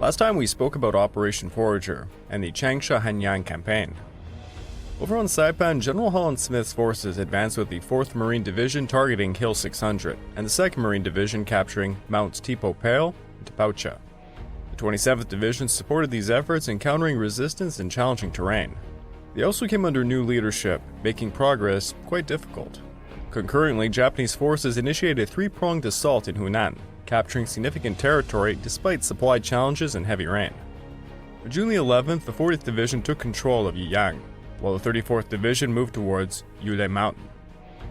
Last time we spoke about Operation Forager and the Changsha Hanyang campaign. Over on Saipan, General Holland Smith's forces advanced with the 4th Marine Division targeting Hill 600 and the 2nd Marine Division capturing Mounts Tipo Pale and Tapaucha. The 27th Division supported these efforts, encountering resistance and challenging terrain. They also came under new leadership, making progress quite difficult. Concurrently, Japanese forces initiated a 3-pronged assault in Hunan, capturing significant territory despite supply challenges and heavy rain. On June 11th, the 40th Division took control of Yiyang, while the 34th Division moved towards Yulei Mountain.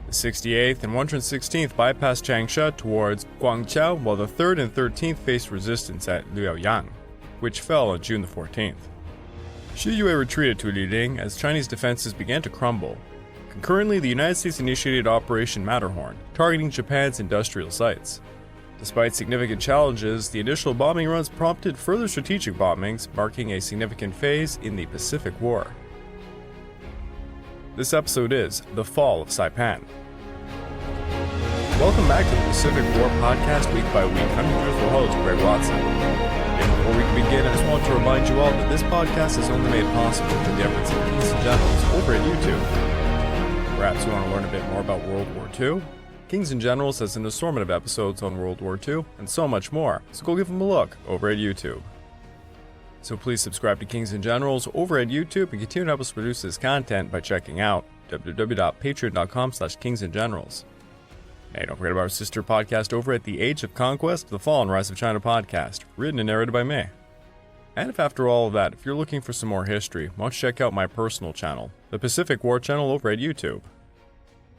The 68th and 116th bypassed Changsha towards Guangqiao, while the 3rd and 13th faced resistance at Liaoyang, which fell on June 14th. Shiyue retreated to Liling as Chinese defenses began to crumble. Concurrently, the United States initiated Operation Matterhorn, targeting Japan's industrial sites. Despite significant challenges, the initial bombing runs prompted further strategic bombings, marking a significant phase in the Pacific War. This episode is The Fall of Saipan. Welcome back to the Pacific War podcast week by week. I'm your usual host, Greg Watson. And before we begin, I just want to remind you all that this podcast is only made possible through the efforts of Kings and Generals over at YouTube. Perhaps you want to learn a bit more about World War II? Kings and Generals has an assortment of episodes on World War II, and so much more, so go give them a look over at YouTube. So please subscribe to Kings and Generals over at YouTube and continue to help us produce this content by checking out www.patreon.com/kingsandgenerals. Hey, don't forget about our sister podcast over at The Age of Conquest, The Fall and Rise of China podcast, written and narrated by me. And if after all of that, if you're looking for some more history, why don't you check out my personal channel, the Pacific War channel over at YouTube.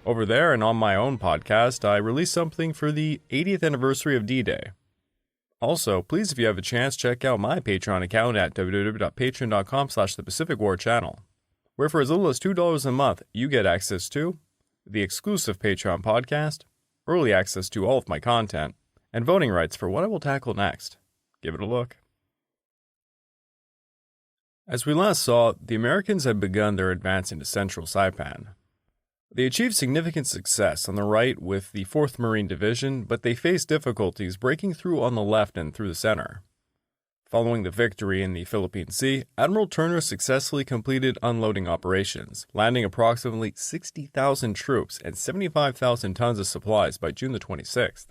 Over there and on my own podcast, I released something for the 80th anniversary of D-Day. Also, please, if you have a chance, check out my Patreon account at www.patreon.com/thepacificwarchannel, where for as little as $2 a month, you get access to the exclusive Patreon podcast, early access to all of my content, and voting rights for what I will tackle next. Give it a look. As we last saw, the Americans had begun their advance into central Saipan. They achieved significant success on the right with the 4th Marine Division, but they faced difficulties breaking through on the left and through the center. Following the victory in the Philippine Sea, Admiral Turner successfully completed unloading operations, landing approximately 60,000 troops and 75,000 tons of supplies by June the 26th.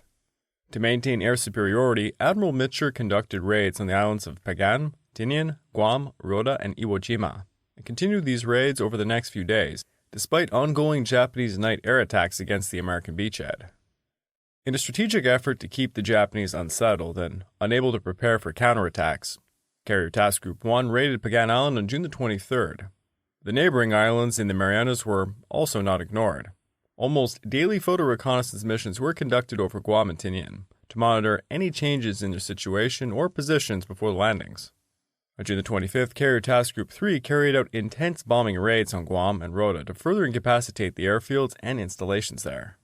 To maintain air superiority, Admiral Mitcher conducted raids on the islands of Pagan, Tinian, Guam, Rota, and Iwo Jima, and continued these raids over the next few days, despite ongoing Japanese night air attacks against the American beachhead. In a strategic effort to keep the Japanese unsettled and unable to prepare for counterattacks, Carrier Task Group 1 raided Pagan Island on June the 23rd. The neighboring islands in the Marianas were also not ignored. Almost daily photo reconnaissance missions were conducted over Guam and Tinian to monitor any changes in their situation or positions before the landings. On June the 25th, Carrier Task Group 3 carried out intense bombing raids on Guam and Rota to further incapacitate the airfields and installations there.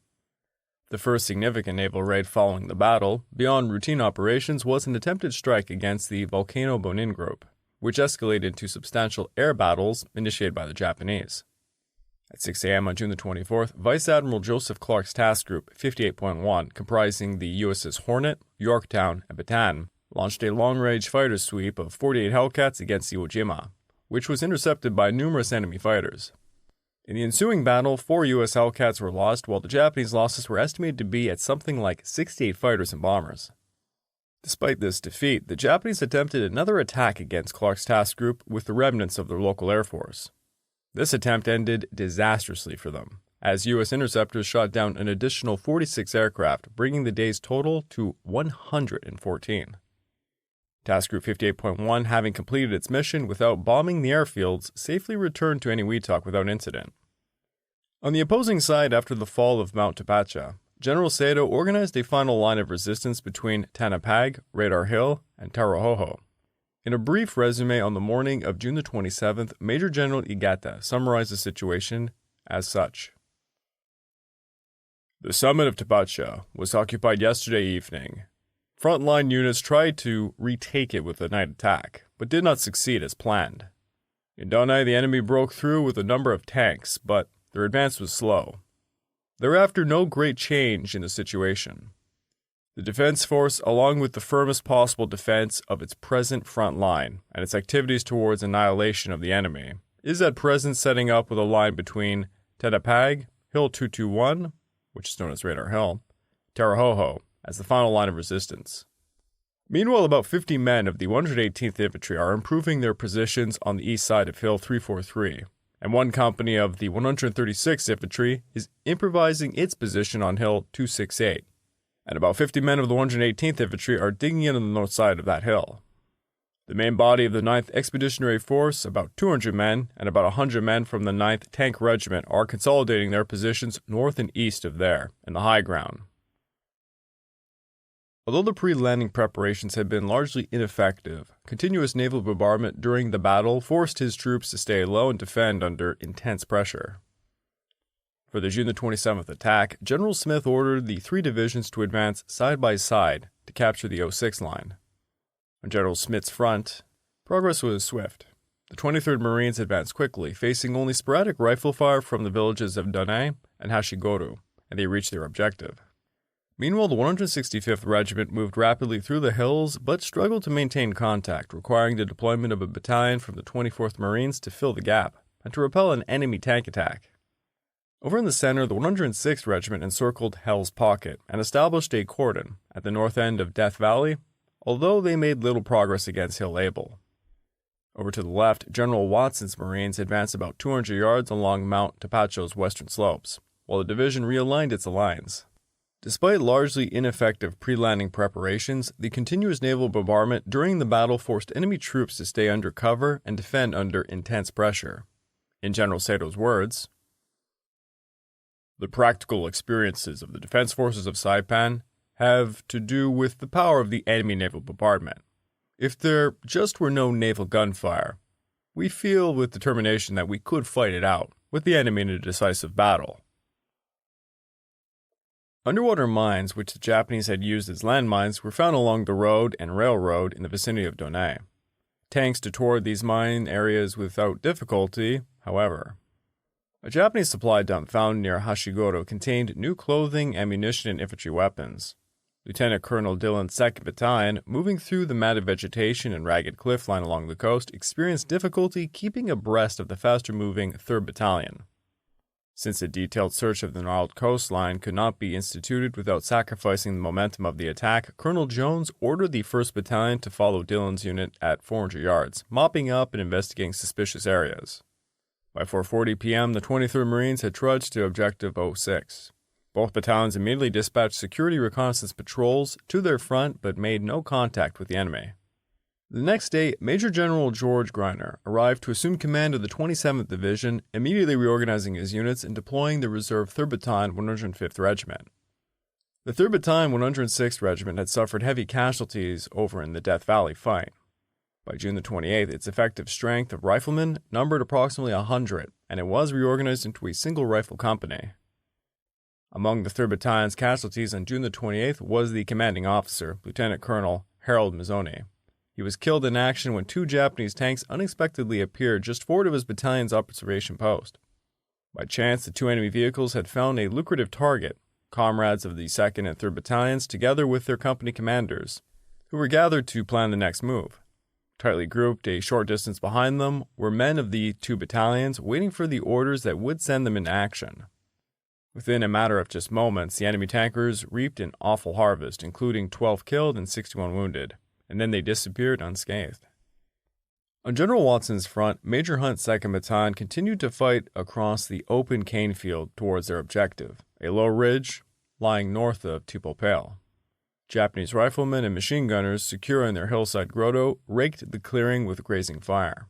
The first significant naval raid following the battle, beyond routine operations, was an attempted strike against the Volcano Bonin Group, which escalated into substantial air battles initiated by the Japanese. At 6 a.m. on June the 24th, Vice Admiral Joseph Clark's Task Group 58.1, comprising the USS Hornet, Yorktown, and Bataan, launched a long-range fighter sweep of 48 Hellcats against Iwo Jima, which was intercepted by numerous enemy fighters. In the ensuing battle, 4 U.S. Hellcats were lost, while the Japanese losses were estimated to be at something like 68 fighters and bombers. Despite this defeat, the Japanese attempted another attack against Clark's Task Group with the remnants of their local air force. This attempt ended disastrously for them, as U.S. interceptors shot down an additional 46 aircraft, bringing the day's total to 114. Task Group 58.1, having completed its mission without bombing the airfields, safely returned to Eniwetok without incident. On the opposing side, after the fall of Mount Tachi, General Saito organized a final line of resistance between Tanapag, Radar Hill, and Tarahoho. In a brief resume on the morning of June the 27th, Major General Igata summarized the situation as such. The summit of Tapacha was occupied yesterday evening. Frontline units tried to retake it with a night attack, but did not succeed as planned. In Donai, the enemy broke through with a number of tanks, but their advance was slow. Thereafter, no great change in the situation. The defense force, along with the firmest possible defense of its present front line and its activities towards annihilation of the enemy, is at present setting up with a line between Tetapag, Hill 221, which is known as Radar Hill, Tarahoho, as the final line of resistance. Meanwhile, about 50 men of the 118th Infantry are improving their positions on the east side of Hill 343, and one company of the 136th Infantry is improvising its position on Hill 268, and about 50 men of the 118th Infantry are digging in on the north side of that hill. The main body of the 9th Expeditionary Force, about 200 men, and about 100 men from the 9th Tank Regiment are consolidating their positions north and east of there, in the high ground. Although the pre-landing preparations had been largely ineffective, continuous naval bombardment during the battle forced his troops to stay low and defend under intense pressure. For the June 27th attack, General Smith ordered the 3 divisions to advance side by side to capture the 06 line. On General Smith's front, progress was swift. The 23rd Marines advanced quickly, facing only sporadic rifle fire from the villages of Done and Hashigoro, and they reached their objective. Meanwhile, the 165th Regiment moved rapidly through the hills, but struggled to maintain contact, requiring the deployment of a battalion from the 24th Marines to fill the gap, and to repel an enemy tank attack. Over in the center, the 106th Regiment encircled Hell's Pocket, and established a cordon at the north end of Death Valley, although they made little progress against Hill Able. Over to the left, General Watson's Marines advanced about 200 yards along Mount Tapacho's western slopes, while the division realigned its lines. Despite largely ineffective pre-landing preparations, the continuous naval bombardment during the battle forced enemy troops to stay under cover and defend under intense pressure. In General Saito's words, "The practical experiences of the defense forces of Saipan have to do with the power of the enemy naval bombardment. If there just were no naval gunfire, we feel with determination that we could fight it out with the enemy in a decisive battle." Underwater mines, which the Japanese had used as landmines, were found along the road and railroad in the vicinity of Done. Tanks detoured these mine areas without difficulty, however. A Japanese supply dump found near Hashigoro contained new clothing, ammunition, and infantry weapons. Lieutenant Colonel Dillon's 2nd Battalion, moving through the matted vegetation and ragged cliff line along the coast, experienced difficulty keeping abreast of the faster-moving 3rd Battalion. Since a detailed search of the gnarled coastline could not be instituted without sacrificing the momentum of the attack, Colonel Jones ordered the 1st Battalion to follow Dillon's unit at 400 yards, mopping up and investigating suspicious areas. By 4:40 p.m., the 23rd Marines had trudged to Objective 06. Both battalions immediately dispatched security reconnaissance patrols to their front but made no contact with the enemy. The next day, Major General George Greiner arrived to assume command of the 27th Division, immediately reorganizing his units and deploying the reserve 3rd Battalion 105th Regiment. The 3rd Battalion 106th Regiment had suffered heavy casualties over in the Death Valley fight. By June the 28th, its effective strength of riflemen numbered approximately 100, and it was reorganized into a single rifle company. Among the 3rd Battalion's casualties on June the 28th was the commanding officer, Lieutenant Colonel Harold Mazzoni. He was killed in action when 2 Japanese tanks unexpectedly appeared just forward of his battalion's observation post. By chance, the 2 enemy vehicles had found a lucrative target, comrades of the 2nd and 3rd Battalions together with their company commanders, who were gathered to plan the next move. Tightly grouped a short distance behind them were men of the 2 battalions waiting for the orders that would send them into action. Within a matter of just moments, the enemy tankers reaped an awful harvest, including 12 killed and 61 wounded, and then they disappeared unscathed. On General Watson's front, Major Hunt's 2nd Battalion continued to fight across the open cane field towards their objective, a low ridge lying north of Tupopale. Japanese riflemen and machine gunners secure in their hillside grotto raked the clearing with grazing fire.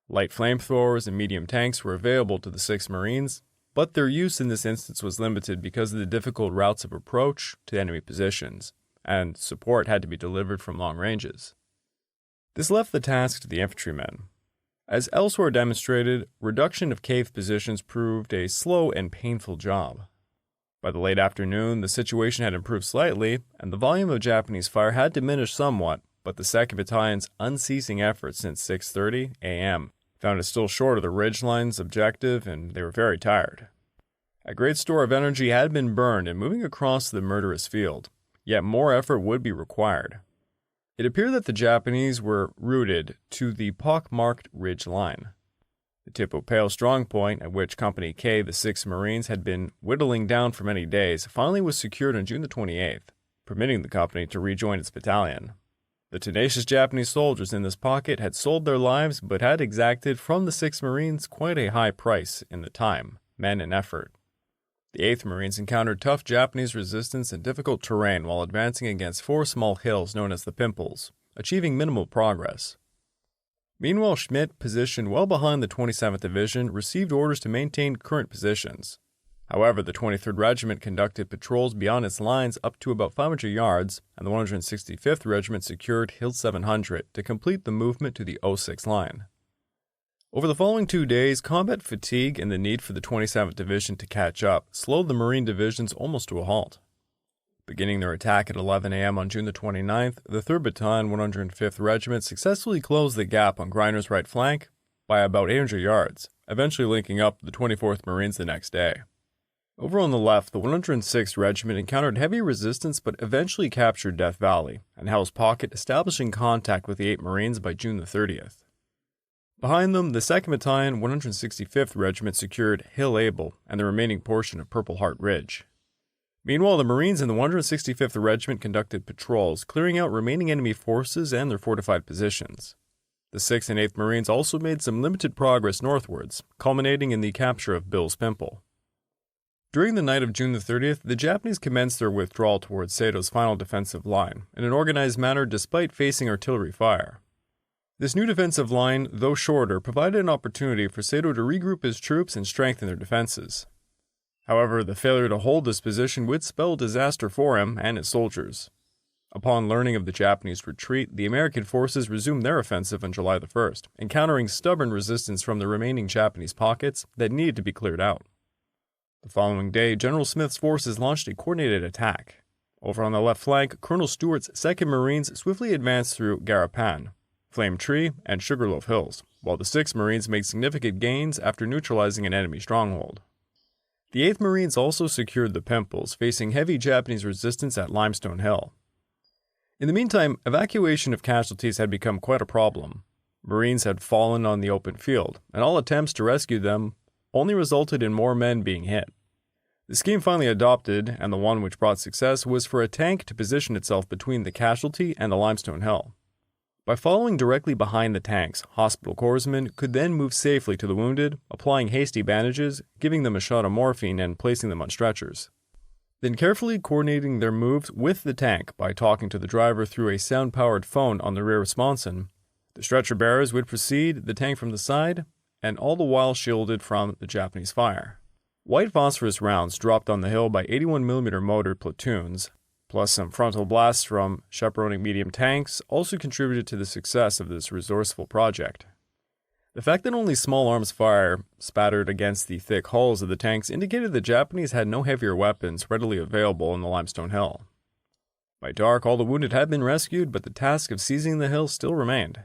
Light flamethrowers and medium tanks were available to the 6th Marines, but their use in this instance was limited because of the difficult routes of approach to enemy positions, and support had to be delivered from long ranges. This left the task to the infantrymen. As elsewhere demonstrated, reduction of cave positions proved a slow and painful job. By the late afternoon, the situation had improved slightly, and the volume of Japanese fire had diminished somewhat, but the 2nd Battalion's unceasing efforts since 6:30 a.m. found it still short of the ridgeline's objective, and they were very tired. A great store of energy had been burned in moving across the murderous field, yet more effort would be required. It appeared that the Japanese were routed to the pockmarked ridge line. The Tipopale strong point, at which Company K, the 6th Marines, had been whittling down for many days, finally was secured on June the 28th, permitting the company to rejoin its battalion. The tenacious Japanese soldiers in this pocket had sold their lives but had exacted from the 6th Marines quite a high price in the time, men, and effort. The 8th Marines encountered tough Japanese resistance and difficult terrain while advancing against 4 small hills known as the Pimples, achieving minimal progress. Meanwhile, Schmidt, positioned well behind the 27th Division, received orders to maintain current positions. However, the 23rd Regiment conducted patrols beyond its lines up to about 500 yards, and the 165th Regiment secured Hill 700 to complete the movement to the 06 line. Over the following 2 days, combat fatigue and the need for the 27th Division to catch up slowed the Marine divisions almost to a halt. Beginning their attack at 11 a.m. on June the 29th, the 3rd Battalion 105th Regiment successfully closed the gap on Greiner's right flank by about 800 yards, eventually linking up the 24th Marines the next day. Over on the left, the 106th Regiment encountered heavy resistance but eventually captured Death Valley and Hell's Pocket, establishing contact with the 8 Marines by June the 30th. Behind them, the 2nd Battalion 165th Regiment secured Hill Able and the remaining portion of Purple Heart Ridge. Meanwhile, the Marines in the 165th Regiment conducted patrols, clearing out remaining enemy forces and their fortified positions. The 6th and 8th Marines also made some limited progress northwards, culminating in the capture of Bill's Pimple. During the night of June the 30th, the Japanese commenced their withdrawal towards Saito's final defensive line in an organized manner despite facing artillery fire. This new defensive line, though shorter, provided an opportunity for Saito to regroup his troops and strengthen their defenses. However, the failure to hold this position would spell disaster for him and his soldiers. Upon learning of the Japanese retreat, the American forces resumed their offensive on July the 1st, encountering stubborn resistance from the remaining Japanese pockets that needed to be cleared out. The following day, General Smith's forces launched a coordinated attack. Over on the left flank, Colonel Stewart's 2nd Marines swiftly advanced through Garapan, Flame Tree, and Sugarloaf Hills, while the 6th Marines made significant gains after neutralizing an enemy stronghold. The 8th Marines also secured the Pimples, facing heavy Japanese resistance at Limestone Hill. In the meantime, evacuation of casualties had become quite a problem. Marines had fallen on the open field, and all attempts to rescue them only resulted in more men being hit. The scheme finally adopted, and the one which brought success, was for a tank to position itself between the casualty and the Limestone Hill. By following directly behind the tanks, hospital corpsmen could then move safely to the wounded, applying hasty bandages, giving them a shot of morphine, and placing them on stretchers. Then carefully coordinating their moves with the tank by talking to the driver through a sound-powered phone on the rear responson, the stretcher bearers would precede the tank from the side, and all the while shielded from the Japanese fire. White phosphorus rounds dropped on the hill by 81mm motor platoons, plus some frontal blasts from chaperoning medium tanks, also contributed to the success of this resourceful project. The fact that only small arms fire spattered against the thick hulls of the tanks indicated the Japanese had no heavier weapons readily available in the Limestone Hill. By dark, all the wounded had been rescued, but the task of seizing the hill still remained.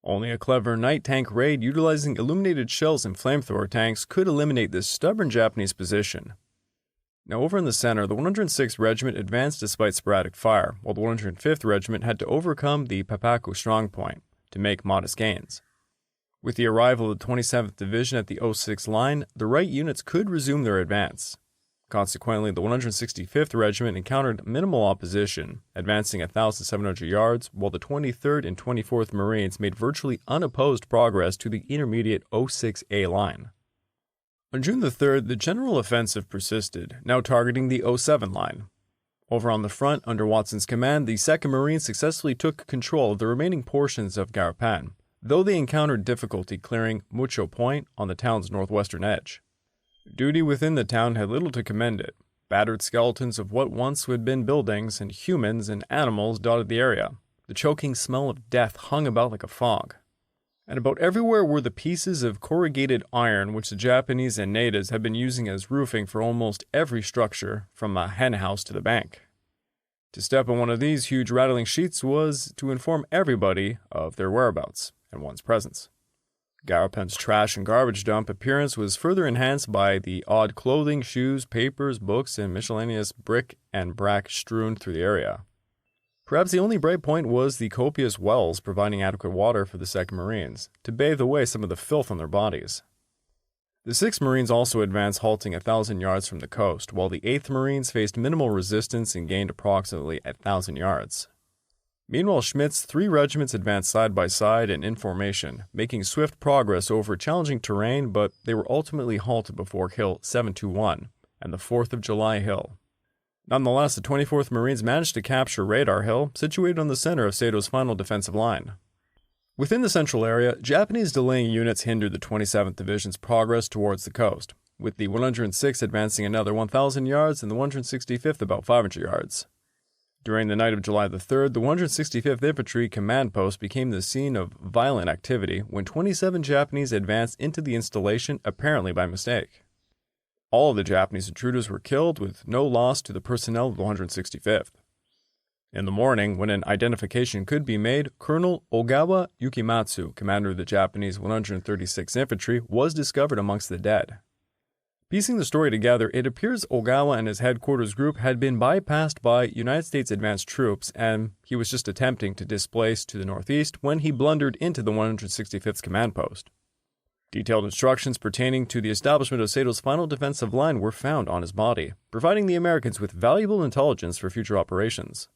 Only a clever night tank raid utilizing illuminated shells and flamethrower tanks could eliminate this stubborn Japanese position. Now over in the center, the 106th Regiment advanced despite sporadic fire, while the 105th Regiment had to overcome the Papaku strongpoint to make modest gains. With the arrival of the 27th Division at the 06 line, the right units could resume their advance. Consequently, the 165th Regiment encountered minimal opposition, advancing 1,700 yards, while the 23rd and 24th Marines made virtually unopposed progress to the intermediate 06A line. On June the 3rd, the general offensive persisted, now targeting the 07 line. Over on the front, under Watson's command, the 2nd Marines successfully took control of the remaining portions of Garapan, though they encountered difficulty clearing Mucho Point on the town's northwestern edge. Duty within the town had little to commend it. Battered skeletons of what once had been buildings and humans and animals dotted the area. The choking smell of death hung about like a fog. And about everywhere were the pieces of corrugated iron which the Japanese and natives had been using as roofing for almost every structure, from a hen house to the bank. To step on one of these huge rattling sheets was to inform everybody of their whereabouts and one's presence. Garapan's trash and garbage dump appearance was further enhanced by the odd clothing, shoes, papers, books, and miscellaneous bric and brac strewn through the area. Perhaps the only bright point was the copious wells providing adequate water for the 2nd Marines to bathe away some of the filth on their bodies. The 6th Marines also advanced, halting 1,000 yards from the coast, while the 8th Marines faced minimal resistance and gained approximately 1,000 yards. Meanwhile, Schmidt's 3 regiments advanced side by side and in formation, making swift progress over challenging terrain, but they were ultimately halted before Hill 721 and the 4th of July Hill. Nonetheless, the 24th Marines managed to capture Radar Hill, situated on the center of Saito's final defensive line. Within the central area, Japanese delaying units hindered the 27th Division's progress towards the coast, with the 106th advancing another 1,000 yards and the 165th about 500 yards. During the night of July the 3rd, the 165th Infantry Command Post became the scene of violent activity when 27 Japanese advanced into the installation, apparently by mistake. All of the Japanese intruders were killed, with no loss to the personnel of the 165th. In the morning, when an identification could be made, Colonel Ogawa Yukimatsu, commander of the Japanese 136th Infantry, was discovered amongst the dead. Piecing the story together, it appears Ogawa and his headquarters group had been bypassed by United States advanced troops, and he was just attempting to displace to the northeast when he blundered into the 165th command post. Detailed instructions pertaining to the establishment of Saito's final defensive line were found on his body, providing the Americans with valuable intelligence for future operations.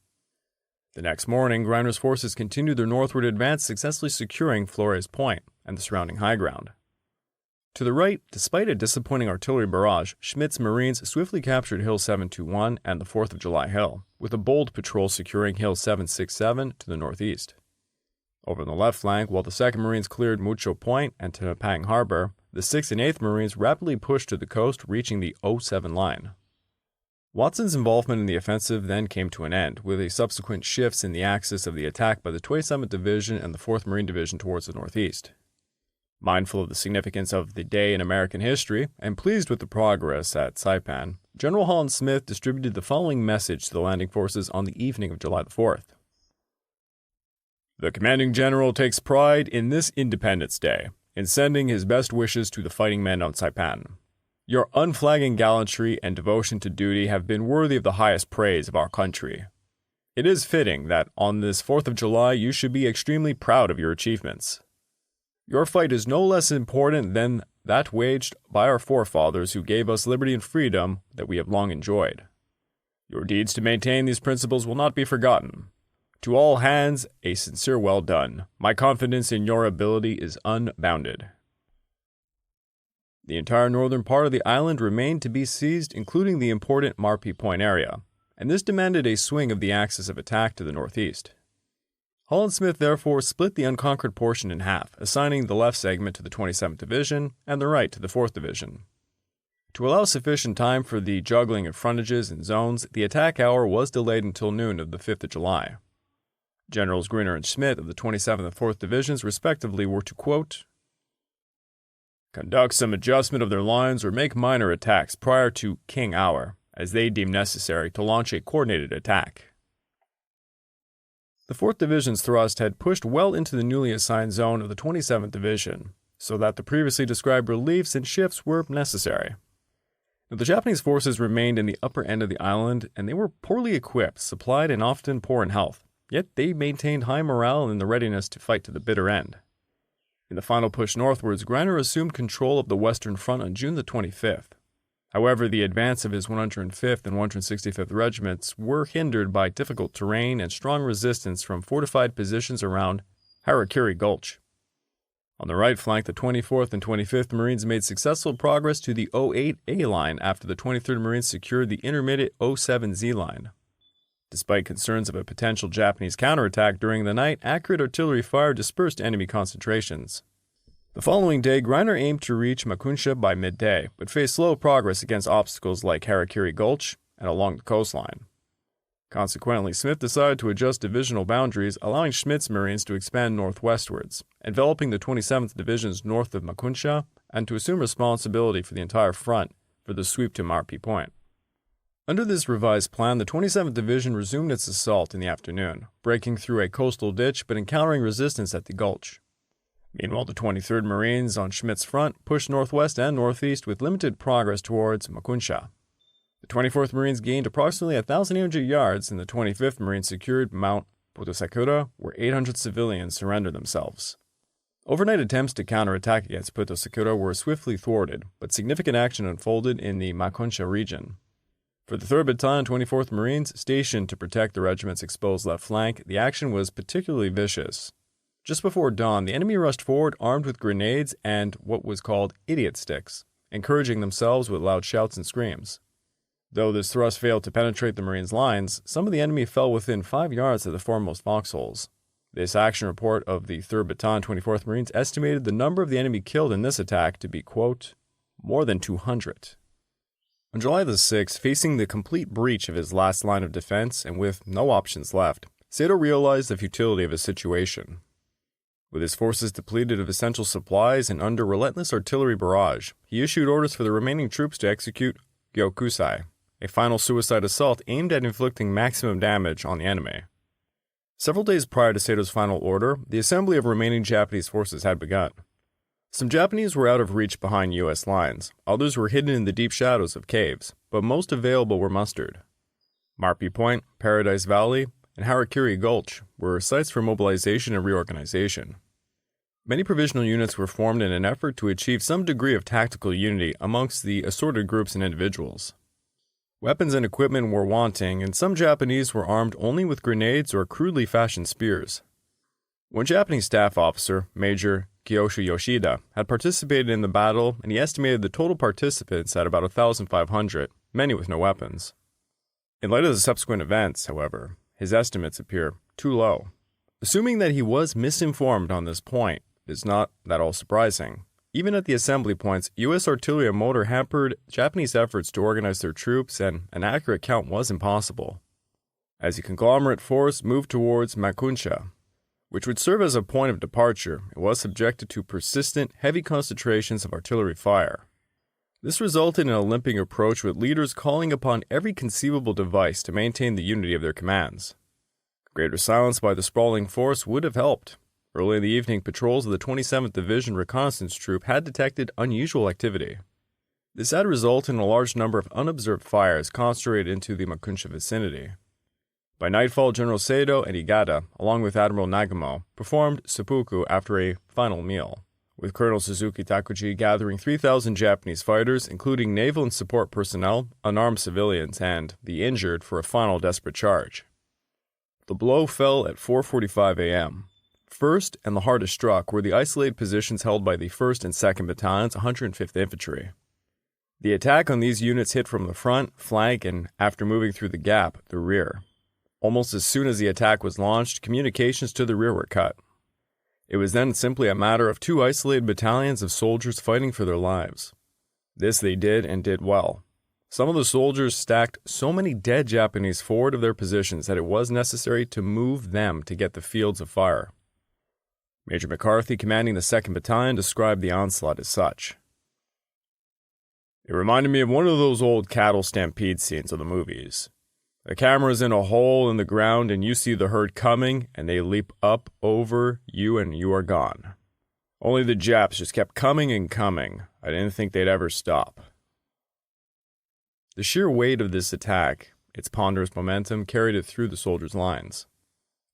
The next morning, Greiner's forces continued their northward advance, successfully securing Flores Point and the surrounding high ground. To the right, despite a disappointing artillery barrage, Schmidt's Marines swiftly captured Hill 721 and the 4th of July Hill, with a bold patrol securing Hill 767 to the northeast. Over on the left flank, while the 2nd Marines cleared Mucho Point and Tanapang Harbor, the 6th and 8th Marines rapidly pushed to the coast, reaching the 07 line. Watson's involvement in the offensive then came to an end, with a subsequent shifts in the axis of the attack by the 27th Division and the 4th Marine Division towards the northeast. Mindful of the significance of the day in American history, and pleased with the progress at Saipan, General Holland Smith distributed the following message to the landing forces on the evening of July the 4th. The commanding general takes pride in this Independence Day, in sending his best wishes to the fighting men on Saipan. Your unflagging gallantry and devotion to duty have been worthy of the highest praise of our country. It is fitting that on this 4th of July you should be extremely proud of your achievements. Your fight is no less important than that waged by our forefathers who gave us liberty and freedom that we have long enjoyed. Your deeds to maintain these principles will not be forgotten. To all hands, a sincere well done. My confidence in your ability is unbounded. The entire northern part of the island remained to be seized, including the important Marpi Point area, and this demanded a swing of the axis of attack to the northeast. Holland Smith therefore split the unconquered portion in half, assigning the left segment to the 27th Division and the right to the 4th Division. To allow sufficient time for the juggling of frontages and zones, the attack hour was delayed until noon of the 5th of July. Generals Griner and Schmidt of the 27th and 4th Divisions respectively were to, quote, conduct some adjustment of their lines or make minor attacks prior to King Hour, as they deem necessary to launch a coordinated attack. The 4th Division's thrust had pushed well into the newly assigned zone of the 27th Division, so that the previously described reliefs and shifts were necessary. Now, the Japanese forces remained in the upper end of the island, and they were poorly equipped, supplied, and often poor in health, yet they maintained high morale and the readiness to fight to the bitter end. In the final push northwards, Greiner assumed control of the Western Front on June the 25th. However, the advance of his 105th and 165th Regiments were hindered by difficult terrain and strong resistance from fortified positions around Harakiri Gulch. On the right flank, the 24th and 25th Marines made successful progress to the 08A line after the 23rd Marines secured the intermediate 07Z line. Despite concerns of a potential Japanese counterattack during the night, accurate artillery fire dispersed enemy concentrations. The following day, Greiner aimed to reach Makunsha by midday, but faced slow progress against obstacles like Harakiri Gulch and along the coastline. Consequently, Smith decided to adjust divisional boundaries, allowing Schmidt's Marines to expand northwestwards, enveloping the 27th Divisions north of Makunsha, and to assume responsibility for the entire front for the sweep to Marpi Point. Under this revised plan, the 27th Division resumed its assault in the afternoon, breaking through a coastal ditch but encountering resistance at the gulch. Meanwhile, the 23rd Marines on Schmidt's front pushed northwest and northeast with limited progress towards Makunsha. The 24th Marines gained approximately 1,800 yards, and the 25th Marines secured Mount Potosakura, where 800 civilians surrendered themselves. Overnight attempts to counterattack against Potosakura were swiftly thwarted, but significant action unfolded in the Makunsha region. For the 3rd Battalion 24th Marines, stationed to protect the regiment's exposed left flank, the action was particularly vicious. Just before dawn, the enemy rushed forward armed with grenades and what was called idiot sticks, encouraging themselves with loud shouts and screams. Though this thrust failed to penetrate the Marines' lines, some of the enemy fell within 5 yards of the foremost foxholes. This action report of the 3rd Battalion 24th Marines estimated the number of the enemy killed in this attack to be, quote, more than 200. On July the 6th, facing the complete breach of his last line of defense and with no options left, Saito realized the futility of his situation. With his forces depleted of essential supplies and under relentless artillery barrage, he issued orders for the remaining troops to execute Gyokusai, a final suicide assault aimed at inflicting maximum damage on the enemy. Several days prior to Saito's final order, the assembly of remaining Japanese forces had begun. Some Japanese were out of reach behind U.S. lines, others were hidden in the deep shadows of caves, but most available were mustered. Marpi Point, Paradise Valley, and Harakiri Gulch were sites for mobilization and reorganization. Many provisional units were formed in an effort to achieve some degree of tactical unity amongst the assorted groups and individuals. Weapons and equipment were wanting, and some Japanese were armed only with grenades or crudely fashioned spears. One Japanese staff officer, Major Kiyoshi Yoshida, had participated in the battle, and he estimated the total participants at about 1,500, many with no weapons. In light of the subsequent events, however, his estimates appear too low. Assuming that he was misinformed on this point, it is not at all surprising. Even at the assembly points, U.S. artillery and mortar hampered Japanese efforts to organize their troops, and an accurate count was impossible. As the conglomerate force moved towards Makunsha, which would serve as a point of departure, it was subjected to persistent, heavy concentrations of artillery fire. This resulted in a limping approach with leaders calling upon every conceivable device to maintain the unity of their commands. Greater silence by the sprawling force would have helped. Early in the evening, patrols of the 27th Division Reconnaissance Troop had detected unusual activity. This had resulted in a large number of unobserved fires concentrated into the Makunsha vicinity. By nightfall, General Saito and Igata, along with Admiral Nagamo, performed seppuku after a final meal, with Colonel Suzuki Takuchi gathering 3,000 Japanese fighters, including naval and support personnel, unarmed civilians, and the injured for a final desperate charge. The blow fell at 4:45 a.m. First and the hardest struck were the isolated positions held by the 1st and 2nd Battalions, 105th Infantry. The attack on these units hit from the front, flank, and, after moving through the gap, the rear. Almost as soon as the attack was launched, communications to the rear were cut. It was then simply a matter of 2 isolated battalions of soldiers fighting for their lives. This they did, and did well. Some of the soldiers stacked so many dead Japanese forward of their positions that it was necessary to move them to get the fields of fire. Major McCarthy, commanding the 2nd Battalion, described the onslaught as such. It reminded me of one of those old cattle stampede scenes of the movies. The camera's in a hole in the ground and you see the herd coming and they leap up over you and you are gone. Only the Japs just kept coming and coming. I didn't think they'd ever stop. The sheer weight of this attack, its ponderous momentum, carried it through the soldiers' lines.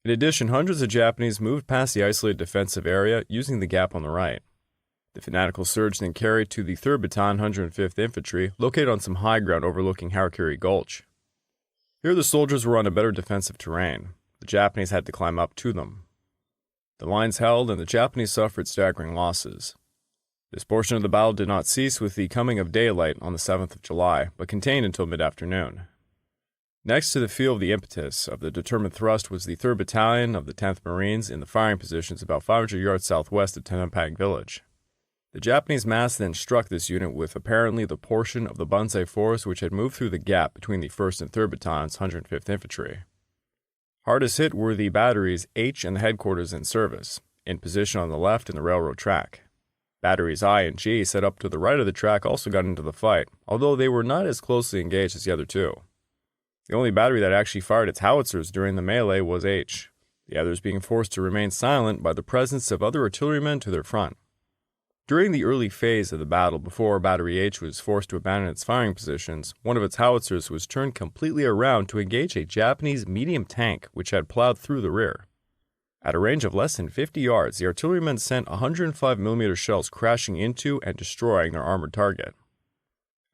In addition, hundreds of Japanese moved past the isolated defensive area using the gap on the right. The fanatical surge then carried to the 3rd Battalion 105th Infantry, located on some high ground overlooking Harakiri Gulch. Here the soldiers were on a better defensive terrain. The Japanese had to climb up to them. The lines held, and the Japanese suffered staggering losses. This portion of the battle did not cease with the coming of daylight on the 7th of July, but continued until mid-afternoon. Next to the feel of the impetus of the determined thrust was the 3rd Battalion of the 10th Marines in the firing positions about 500 yards southwest of Tenampang Village. The Japanese mass then struck this unit with apparently the portion of the Banzai force which had moved through the gap between the 1st and 3rd Battalions, 105th Infantry. Hardest hit were the batteries H and the headquarters in service, in position on the left in the railroad track. Batteries I and G set up to the right of the track also got into the fight, although they were not as closely engaged as the other two. The only battery that actually fired its howitzers during the melee was H. the others being forced to remain silent by the presence of other artillerymen to their front. During the early phase of the battle, before Battery H was forced to abandon its firing positions, one of its howitzers was turned completely around to engage a Japanese medium tank which had plowed through the rear. At a range of less than 50 yards, the artillerymen sent 105mm shells crashing into and destroying their armored target.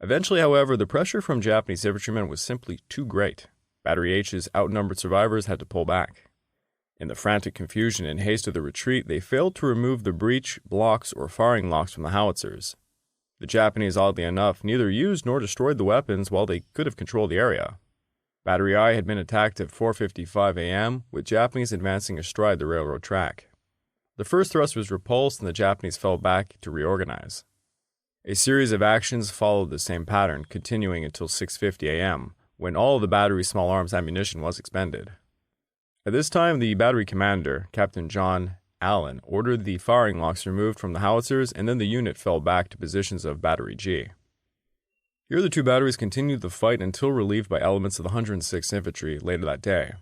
Eventually, however, the pressure from Japanese infantrymen was simply too great. Battery H's outnumbered survivors had to pull back. In the frantic confusion and haste of the retreat, they failed to remove the breech blocks or firing locks from the howitzers. The Japanese, oddly enough, neither used nor destroyed the weapons while they could have controlled the area. Battery I had been attacked at 4:55 a.m., with Japanese advancing astride the railroad track. The first thrust was repulsed and the Japanese fell back to reorganize. A series of actions followed the same pattern, continuing until 6:50 a.m., when all of the battery's small arms ammunition was expended. At this time, the battery commander, Captain John Allen, ordered the firing locks removed from the howitzers, and then the unit fell back to positions of Battery G. Here the two batteries continued the fight until relieved by elements of the 106th Infantry later that day.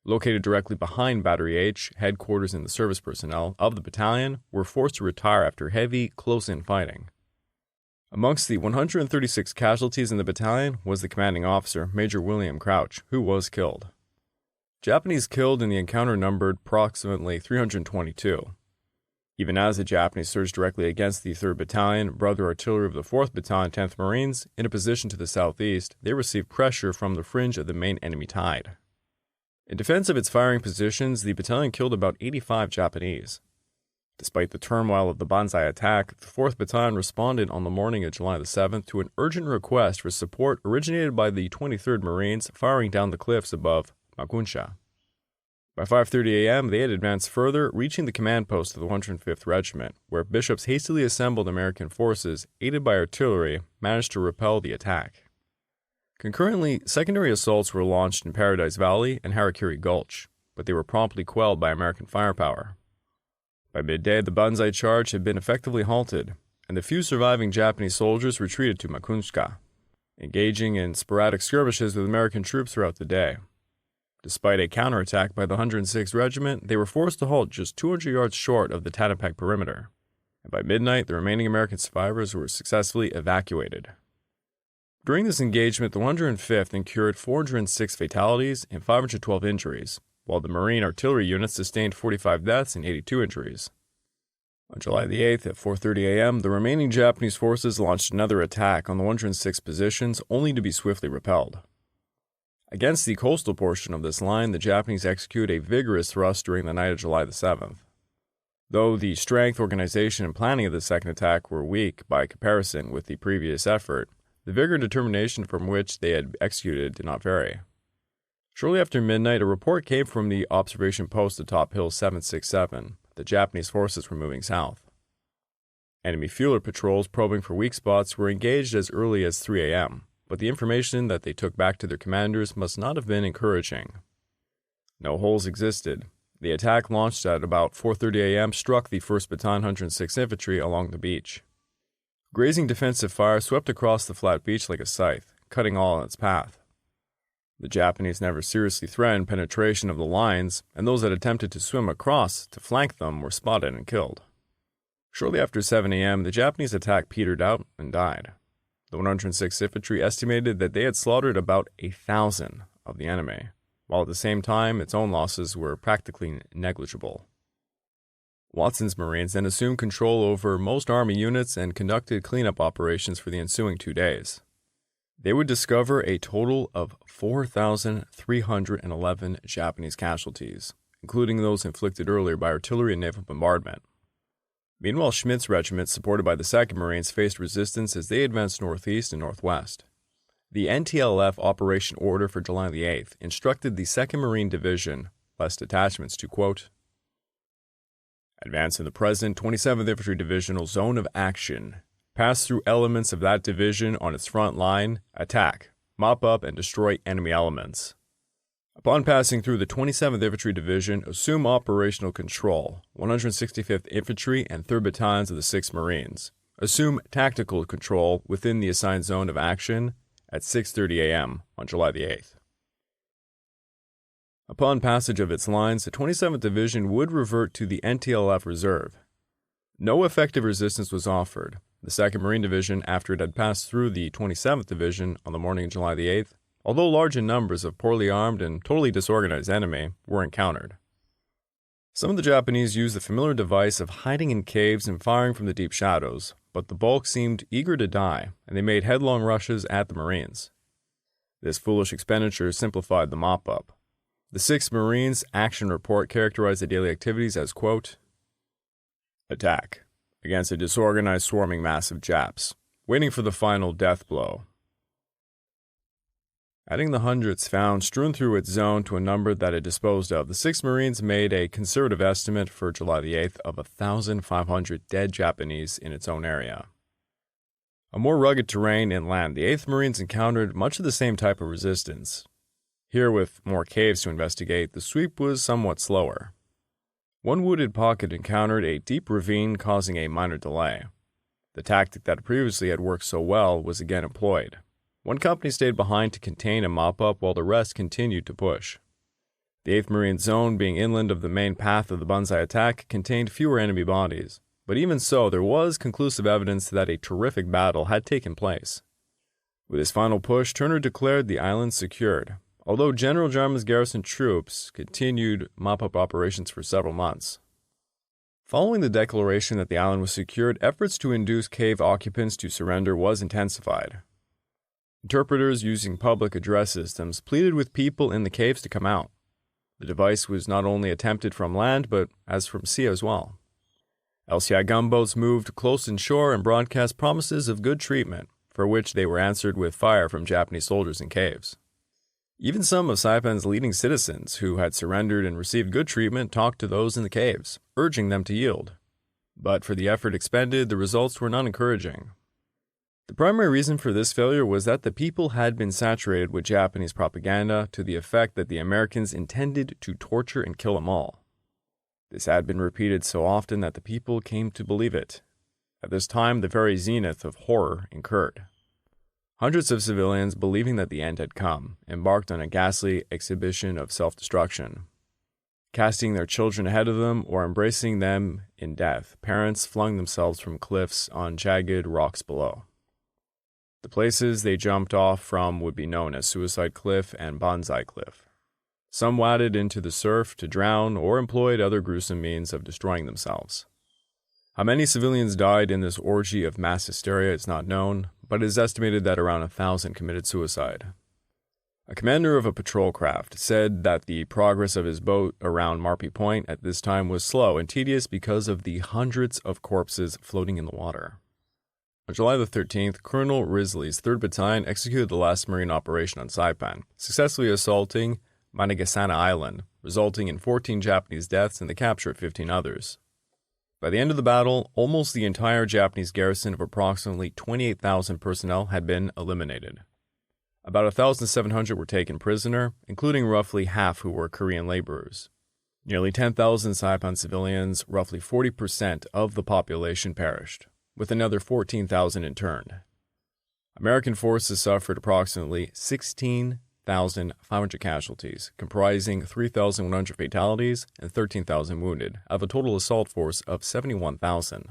Located directly behind Battery H, headquarters and the service personnel of the battalion were forced to retire after heavy, close-in fighting. Amongst the 136 casualties in the battalion was the commanding officer, Major William Crouch, who was killed. Japanese killed in the encounter numbered approximately 322. Even as the Japanese surged directly against the 3rd Battalion, brother artillery of the 4th Battalion, 10th Marines, in a position to the southeast, they received pressure from the fringe of the main enemy tide. In defense of its firing positions, the battalion killed about 85 Japanese. Despite the turmoil of the Banzai attack, the 4th Battalion responded on the morning of July the 7th to an urgent request for support originated by the 23rd Marines firing down the cliffs above Makunsha. By 5:30 a.m., they had advanced further, reaching the command post of the 105th Regiment, where Bishop's hastily assembled American forces, aided by artillery, managed to repel the attack. Concurrently, secondary assaults were launched in Paradise Valley and Harakiri Gulch, but they were promptly quelled by American firepower. By midday, the Banzai charge had been effectively halted, and the few surviving Japanese soldiers retreated to Makunska, engaging in sporadic skirmishes with American troops throughout the day. Despite a counterattack by the 106th Regiment, they were forced to halt just 200 yards short of the Tanapak perimeter, and by midnight, the remaining American survivors were successfully evacuated. During this engagement, the 105th incurred 406 fatalities and 512 injuries, while the Marine artillery unit sustained 45 deaths and 82 injuries. On July the 8th at 4:30 a.m., the remaining Japanese forces launched another attack on the 106th positions, only to be swiftly repelled. Against the coastal portion of this line, the Japanese executed a vigorous thrust during the night of July the 7th. Though the strength, organization, and planning of the second attack were weak by comparison with the previous effort, the vigor and determination from which they had executed did not vary. Shortly after midnight, a report came from the observation post atop Hill 767 that Japanese forces were moving south. Enemy feeler patrols probing for weak spots were engaged as early as 3 a.m., but the information that they took back to their commanders must not have been encouraging. No holes existed. The attack launched at about 4:30 a.m. struck the 1st Battalion 106th Infantry along the beach. Grazing defensive fire swept across the flat beach like a scythe, cutting all in its path. The Japanese never seriously threatened penetration of the lines, and those that attempted to swim across to flank them were spotted and killed. Shortly after 7 a.m., the Japanese attack petered out and died. The 106th Infantry estimated that they had slaughtered about 1,000 of the enemy, while at the same time its own losses were practically negligible. Watson's Marines then assumed control over most Army units and conducted cleanup operations for the ensuing 2 days. They would discover a total of 4,311 Japanese casualties, including those inflicted earlier by artillery and naval bombardment. Meanwhile, Schmidt's regiment, supported by the 2nd Marines, faced resistance as they advanced northeast and northwest. The NTLF Operation Order for July the 8th instructed the 2nd Marine Division, less detachments, to, quote, advance in the present 27th Infantry Divisional zone of action, pass through elements of that division on its front line, attack, mop up, and destroy enemy elements. Upon passing through the 27th Infantry Division, assume operational control, 165th Infantry and 3rd Battalions of the 6th Marines. Assume tactical control within the assigned zone of action at 6:30 a.m. on July the 8th. Upon passage of its lines, the 27th Division would revert to the NTLF reserve. No effective resistance was offered. The 2nd Marine Division, after it had passed through the 27th Division on the morning of July the 8th, although large in numbers of poorly armed and totally disorganized enemy, were encountered. Some of the Japanese used the familiar device of hiding in caves and firing from the deep shadows, but the bulk seemed eager to die, and they made headlong rushes at the Marines. This foolish expenditure simplified the mop-up. The 6th Marines' action report characterized the daily activities as, quote, attack against a disorganized swarming mass of Japs, waiting for the final death blow. Adding the hundreds found strewn through its zone to a number that it disposed of, the 6th Marines made a conservative estimate for July the 8th of 1,500 dead Japanese in its own area. On more rugged terrain inland, the 8th Marines encountered much of the same type of resistance. Here, with more caves to investigate, the sweep was somewhat slower. One wooded pocket encountered a deep ravine, causing a minor delay. The tactic that previously had worked so well was again employed. One company stayed behind to contain and mop up while the rest continued to push. The 8th Marine Zone, being inland of the main path of the Banzai attack, contained fewer enemy bodies, but even so, there was conclusive evidence that a terrific battle had taken place. With his final push, Turner declared the island secured, although General Jarman's garrison troops continued mop-up operations for several months. Following the declaration that the island was secured, efforts to induce cave occupants to surrender was intensified. Interpreters using public address systems pleaded with people in the caves to come out. The device was not only attempted from land, but as from sea as well. LCI gunboats moved close inshore and broadcast promises of good treatment, for which they were answered with fire from Japanese soldiers in caves. Even some of Saipan's leading citizens who had surrendered and received good treatment talked to those in the caves, urging them to yield. But for the effort expended, the results were not encouraging. The primary reason for this failure was that the people had been saturated with Japanese propaganda to the effect that the Americans intended to torture and kill them all. This had been repeated so often that the people came to believe it. At this time, the very zenith of horror occurred. Hundreds of civilians, believing that the end had come, embarked on a ghastly exhibition of self-destruction. Casting their children ahead of them or embracing them in death, parents flung themselves from cliffs on jagged rocks below. The places they jumped off from would be known as Suicide Cliff and Banzai Cliff. Some waded into the surf to drown or employed other gruesome means of destroying themselves. How many civilians died in this orgy of mass hysteria is not known, but it is estimated that around 1,000 committed suicide. A commander of a patrol craft said that the progress of his boat around Marpy Point at this time was slow and tedious because of the hundreds of corpses floating in the water. On July the 13th, Colonel Risley's 3rd Battalion executed the last Marine operation on Saipan, successfully assaulting Managasana Island, resulting in 14 Japanese deaths and the capture of 15 others. By the end of the battle, almost the entire Japanese garrison of approximately 28,000 personnel had been eliminated. About 1,700 were taken prisoner, including roughly half who were Korean laborers. Nearly 10,000 Saipan civilians, roughly 40% of the population, perished, with another 14,000 interned. American forces suffered approximately 16,500 casualties, comprising 3,100 fatalities and 13,000 wounded, out of a total assault force of 71,000.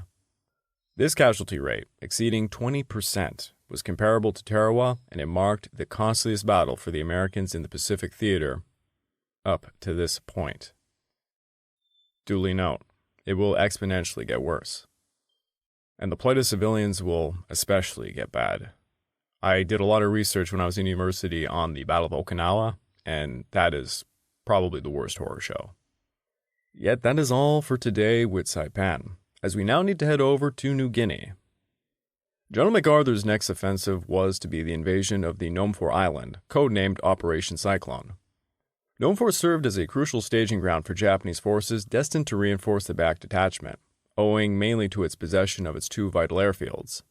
This casualty rate, exceeding 20%, was comparable to Tarawa, and it marked the costliest battle for the Americans in the Pacific Theater up to this point. Duly note, it will exponentially get worse. And the plight of civilians will especially get bad. I did a lot of research when I was in university on the Battle of Okinawa, and that is probably the worst horror show. Yet that is all for today with Saipan, as we now need to head over to New Guinea. General MacArthur's next offensive was to be the invasion of the Nomfor Island, codenamed Operation Cyclone. Nomfor served as a crucial staging ground for Japanese forces destined to reinforce the back detachment, owing mainly to its possession of its 2 vital airfields.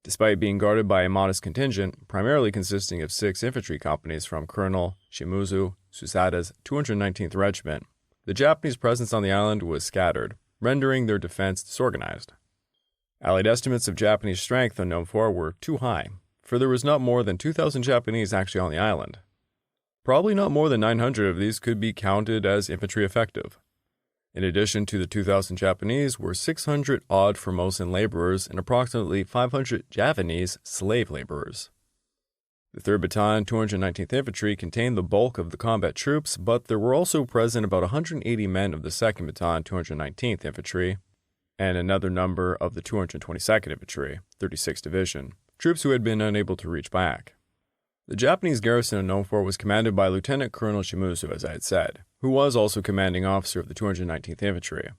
Despite being guarded by a modest contingent, primarily consisting of 6 infantry companies from Colonel Shimuzu Susada's 219th Regiment, the Japanese presence on the island was scattered, rendering their defense disorganized. Allied estimates of Japanese strength on Nomfor were too high, for there was not more than 2,000 Japanese actually on the island. Probably not more than 900 of these could be counted as infantry effective. In addition to the 2,000 Japanese were 600 odd Formosan laborers and approximately 500 Javanese slave laborers. The 3rd Battalion, 219th Infantry contained the bulk of the combat troops, but there were also present about 180 men of the 2nd Battalion, 219th Infantry, and another number of the 222nd Infantry, 36th Division, troops who had been unable to reach back. The Japanese garrison in Nome Fort was commanded by Lieutenant Colonel Shimuzu, as I had said, who was also commanding officer of the 219th Infantry.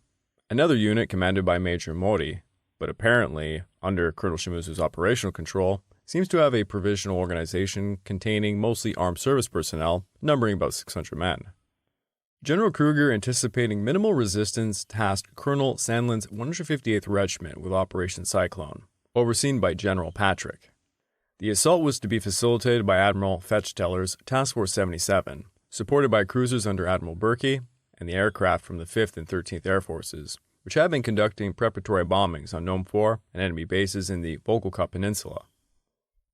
Another unit commanded by Major Mori, but apparently under Colonel Shimuzu's operational control, seems to have a provisional organization containing mostly armed service personnel, numbering about 600 men. General Kruger, anticipating minimal resistance, tasked Colonel Sandlin's 158th Regiment with Operation Cyclone, overseen by General Patrick. The assault was to be facilitated by Admiral Fetchteller's Task Force 77, supported by cruisers under Admiral Berkey and the aircraft from the 5th and 13th Air Forces, which had been conducting preparatory bombings on Nome Fort and enemy bases in the Volkhov Peninsula.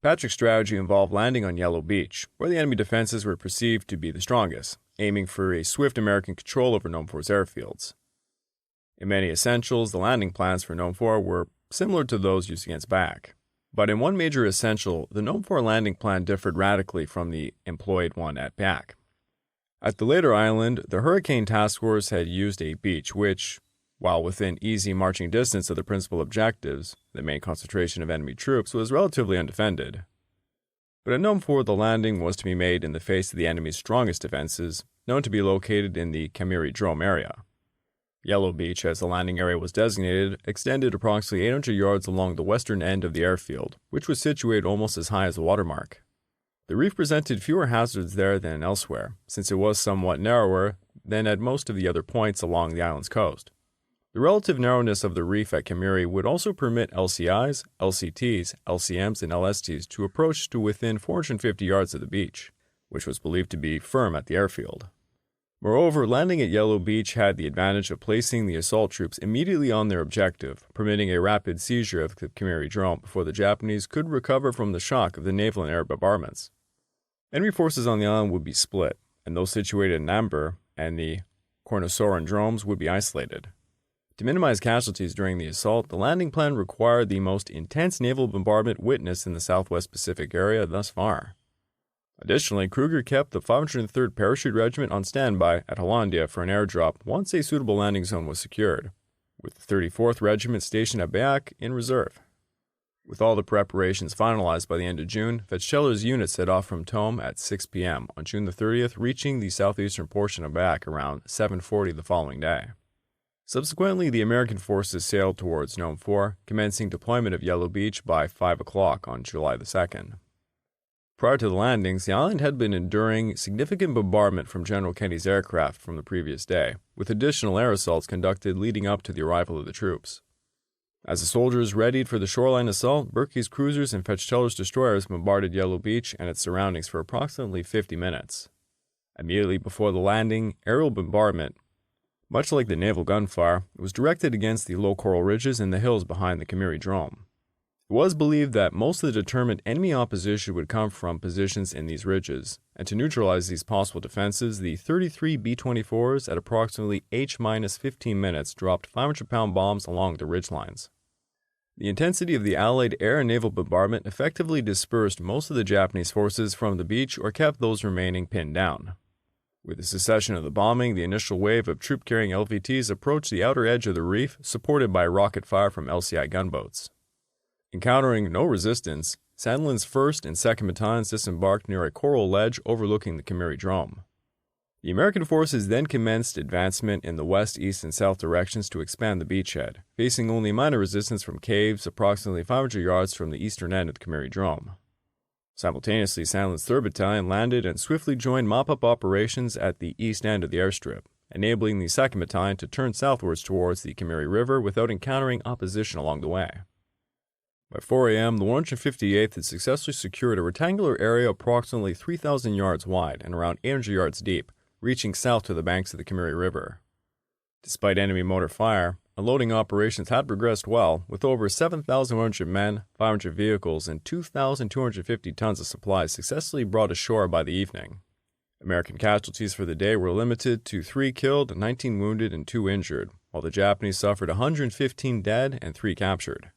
Patrick's strategy involved landing on Yellow Beach, where the enemy defenses were perceived to be the strongest, aiming for a swift American control over Nome Fort's airfields. In many essentials, the landing plans for Nome Fort were similar to those used against BAC. But in one major essential, the Nome Fort landing plan differed radically from the employed one at BAC. At the later island, the Hurricane Task Force had used a beach which, while within easy marching distance of the principal objectives, the main concentration of enemy troops, was relatively undefended. But at Nome Fort, the landing was to be made in the face of the enemy's strongest defenses, known to be located in the Kamiri Drome area. Yellow Beach, as the landing area was designated, extended approximately 800 yards along the western end of the airfield, which was situated almost as high as the watermark. The reef presented fewer hazards there than elsewhere, since it was somewhat narrower than at most of the other points along the island's coast. The relative narrowness of the reef at Kamiri would also permit LCIs, LCTs, LCMs, and LSTs to approach to within 450 yards of the beach, which was believed to be firm at the airfield. Moreover, landing at Yellow Beach had the advantage of placing the assault troops immediately on their objective, permitting a rapid seizure of the Kamiri Drome before the Japanese could recover from the shock of the naval and air bombardments. Enemy forces on the island would be split, and those situated in Namber and the Kornosoran Dromes would be isolated. To minimize casualties during the assault, the landing plan required the most intense naval bombardment witnessed in the Southwest Pacific area thus far. Additionally, Kruger kept the 503rd Parachute Regiment on standby at Hollandia for an airdrop once a suitable landing zone was secured, with the 34th Regiment stationed at Bayak in reserve. With all the preparations finalized by the end of June, Fetchteller's unit set off from Tome at 6 p.m. on June the 30th, reaching the southeastern portion of Bayak around 7:40 the following day. Subsequently, the American forces sailed towards Nome Fort, commencing deployment of Yellow Beach by 5 o'clock on July the 2nd. Prior to the landings, the island had been enduring significant bombardment from General Kenny's aircraft from the previous day, with additional air assaults conducted leading up to the arrival of the troops. As the soldiers readied for the shoreline assault, Berkey's cruisers and Fetchteller's destroyers bombarded Yellow Beach and its surroundings for approximately 50 minutes. Immediately before the landing, aerial bombardment, much like the naval gunfire, was directed against the low coral ridges and the hills behind the Kamiri Drome. It was believed that most of the determined enemy opposition would come from positions in these ridges, and to neutralize these possible defenses, the 33 B-24s at approximately H-15 minutes dropped 500-pound bombs along the ridgelines. The intensity of the Allied air and naval bombardment effectively dispersed most of the Japanese forces from the beach or kept those remaining pinned down. With the cessation of the bombing, the initial wave of troop-carrying LVTs approached the outer edge of the reef, supported by rocket fire from LCI gunboats. Encountering no resistance, Sandlin's 1st and 2nd Battalions disembarked near a coral ledge overlooking the Kamiri Drome. The American forces then commenced advancement in the west, east, and south directions to expand the beachhead, facing only minor resistance from caves approximately 500 yards from the eastern end of the Kamiri Drome. Simultaneously, Sandlin's 3rd Battalion landed and swiftly joined mop-up operations at the east end of the airstrip, enabling the 2nd Battalion to turn southwards towards the Kamiri River without encountering opposition along the way. By 4 a.m., the 158th had successfully secured a rectangular area approximately 3,000 yards wide and around 800 yards deep, reaching south to the banks of the Kamiri River. Despite enemy motor fire, unloading operations had progressed well, with over 7,100 men, 500 vehicles, and 2,250 tons of supplies successfully brought ashore by the evening. American casualties for the day were limited to 3 killed, 19 wounded, and 2 injured, while the Japanese suffered 115 dead and 3 captured.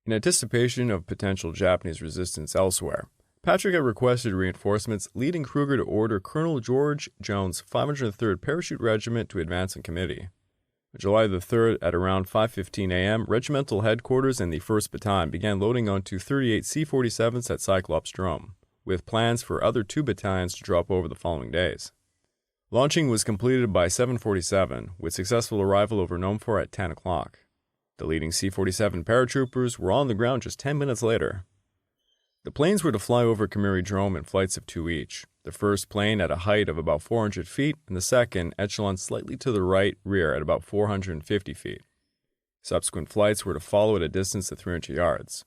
In anticipation of potential Japanese resistance elsewhere, Patrick had requested reinforcements, leading Kruger to order Colonel George Jones' 503rd Parachute Regiment to advance in committee. On July the 3rd, at around 5:15 a.m., regimental headquarters and the 1st Battalion began loading onto 38 C-47s at Cyclops Drome, with plans for other 2 battalions to drop over the following days. Launching was completed by 7:47, with successful arrival over Nomphor at 10 o'clock. The leading C-47 paratroopers were on the ground just 10 minutes later. The planes were to fly over Kamiri Drome in flights of 2 each, the first plane at a height of about 400 feet and the second echelon slightly to the right rear at about 450 feet. Subsequent flights were to follow at a distance of 300 yards.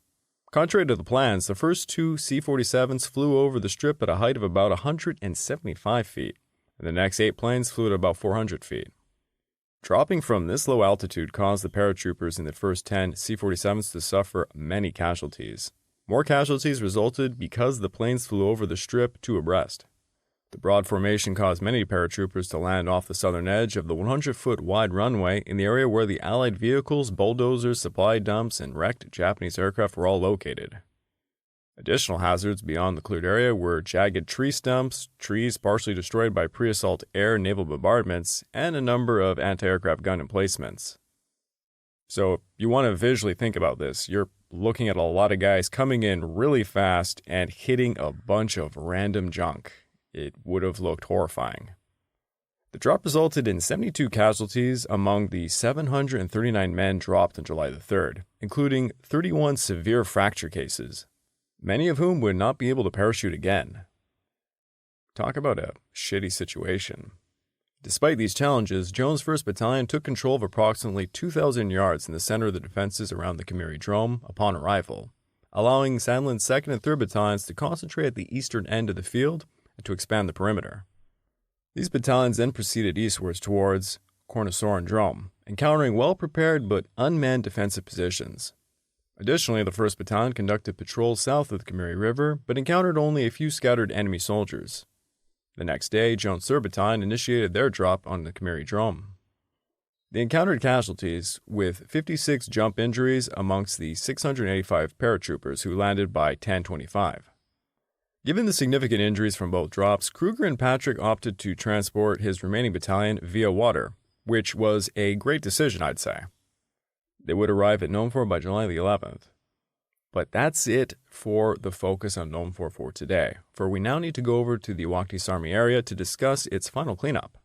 Contrary to the plans, the first 2 C-47s flew over the strip at a height of about 175 feet, and the next 8 planes flew at about 400 feet. Dropping from this low altitude caused the paratroopers in the first 10 C-47s to suffer many casualties. More casualties resulted because the planes flew over the strip 2 abreast. The broad formation caused many paratroopers to land off the southern edge of the 100-foot wide runway in the area where the Allied vehicles, bulldozers, supply dumps, and wrecked Japanese aircraft were all located. Additional hazards beyond the cleared area were jagged tree stumps, trees partially destroyed by pre-assault air and naval bombardments, and a number of anti-aircraft gun emplacements. So, if you want to visually think about this, you're looking at a lot of guys coming in really fast and hitting a bunch of random junk. It would have looked horrifying. The drop resulted in 72 casualties among the 739 men dropped on July the 3rd, including 31 severe fracture cases, many of whom would not be able to parachute again. Talk about a shitty situation. Despite these challenges, Jones' 1st Battalion took control of approximately 2,000 yards in the center of the defenses around the Kamiri Drome upon arrival, allowing Sandlin's 2nd and 3rd Battalions to concentrate at the eastern end of the field and to expand the perimeter. These battalions then proceeded eastwards towards Cornesoran Drome, encountering well-prepared but unmanned defensive positions. Additionally, the 1st Battalion conducted patrols south of the Kamiri River, but encountered only a few scattered enemy soldiers. The next day, Jones' 3rd Battalion initiated their drop on the Kamiri Drome. They encountered casualties, with 56 jump injuries amongst the 685 paratroopers who landed by 10:25. Given the significant injuries from both drops, Kruger and Patrick opted to transport his remaining battalion via water, which was a great decision, I'd say. They would arrive at Nomphor by July the 11th. But that's it for the focus on Nomphor for today, for we now need to go over to the Iwakuni Army area to discuss its final cleanup.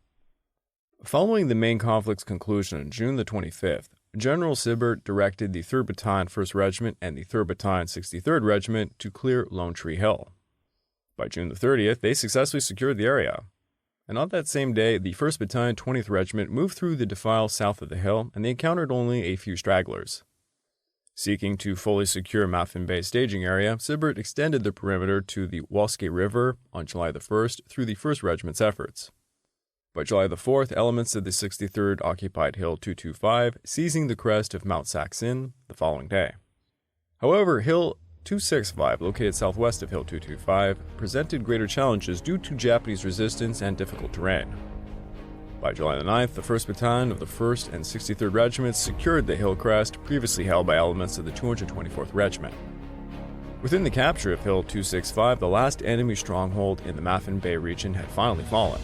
Following the main conflict's conclusion on June the 25th, General Sibert directed the 3rd Battalion 1st Regiment and the 3rd Battalion 63rd Regiment to clear Lone Tree Hill. By June the 30th, they successfully secured the area. And on that same day, the 1st Battalion 20th Regiment moved through the defile south of the hill, and they encountered only a few stragglers. Seeking to fully secure Mafin Bay staging area, Sibert extended the perimeter to the Waske River on July the 1st through the 1st Regiment's efforts. By July the 4th, elements of the 63rd occupied Hill 225, seizing the crest of Mount Saksin the following day. However, Hill 265, located southwest of Hill 225, presented greater challenges due to Japanese resistance and difficult terrain. By July the 9th, the 1st Battalion of the 1st and 63rd Regiments secured the hill crest previously held by elements of the 224th Regiment. Within the capture of Hill 265, the last enemy stronghold in the Mafin Bay region had finally fallen.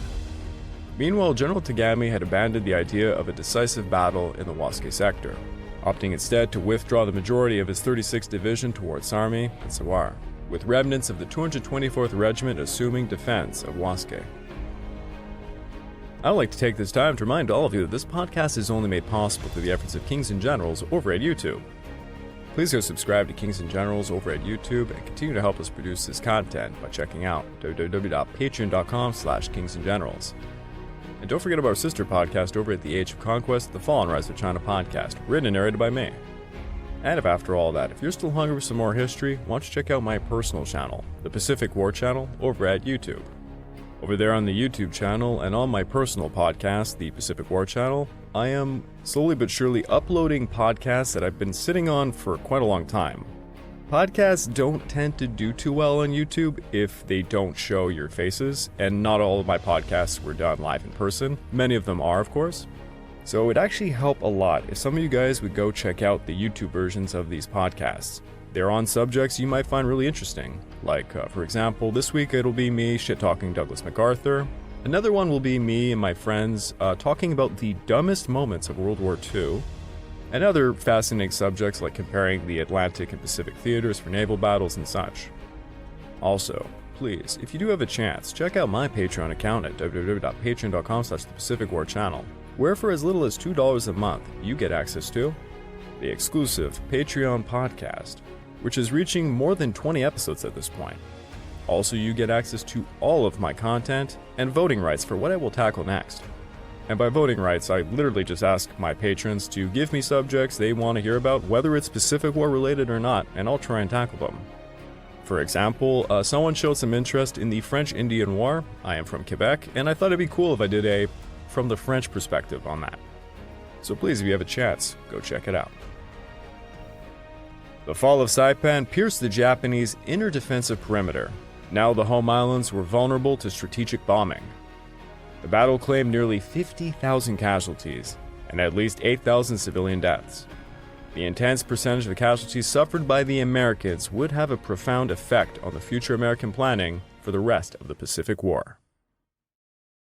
Meanwhile, General Tagami had abandoned the idea of a decisive battle in the Waske sector, opting instead to withdraw the majority of his 36th Division towards Sarmi and Sawar, with remnants of the 224th Regiment assuming defense of Waske. I would like to take this time to remind all of you that this podcast is only made possible through the efforts of Kings and Generals over at YouTube. Please go subscribe to Kings and Generals over at YouTube and continue to help us produce this content by checking out www.patreon.com/kingsandgenerals. And don't forget about our sister podcast over at The Age of Conquest, The Fall and Rise of China podcast, written and narrated by me. And if after all that, if you're still hungry for some more history, why don't you check out my personal channel, the Pacific War channel, over at YouTube. Over there on the YouTube channel and on my personal podcast, the Pacific War channel, I am slowly but surely uploading podcasts that I've been sitting on for quite a long time. Podcasts don't tend to do too well on YouTube if they don't show your faces, and not all of my podcasts were done live in person. Many of them are, of course. So it would actually help a lot if some of you guys would go check out the YouTube versions of these podcasts. They're on subjects you might find really interesting. Like, for example, this week it'll be me shit-talking Douglas MacArthur. Another one will be me and my friends talking about the dumbest moments of World War II. And other fascinating subjects like comparing the Atlantic and Pacific theaters for naval battles and such. Also, please, if you do have a chance, check out my Patreon account at www.patreon.com/thepacificwarchannel, where for as little as $2 a month, you get access to the exclusive Patreon podcast, which is reaching more than 20 episodes at this point. Also, you get access to all of my content and voting rights for what I will tackle next. And by voting rights, I literally just ask my patrons to give me subjects they want to hear about, whether it's Pacific War related or not, and I'll try and tackle them. For example, someone showed some interest in the French-Indian War. I am from Quebec, and I thought it'd be cool if I did a from the French perspective on that. So please, if you have a chance, go check it out. The fall of Saipan pierced the Japanese inner defensive perimeter. Now the home islands were vulnerable to strategic bombing. The battle claimed nearly 50,000 casualties and at least 8,000 civilian deaths. The intense percentage of the casualties suffered by the Americans would have a profound effect on the future American planning for the rest of the Pacific War.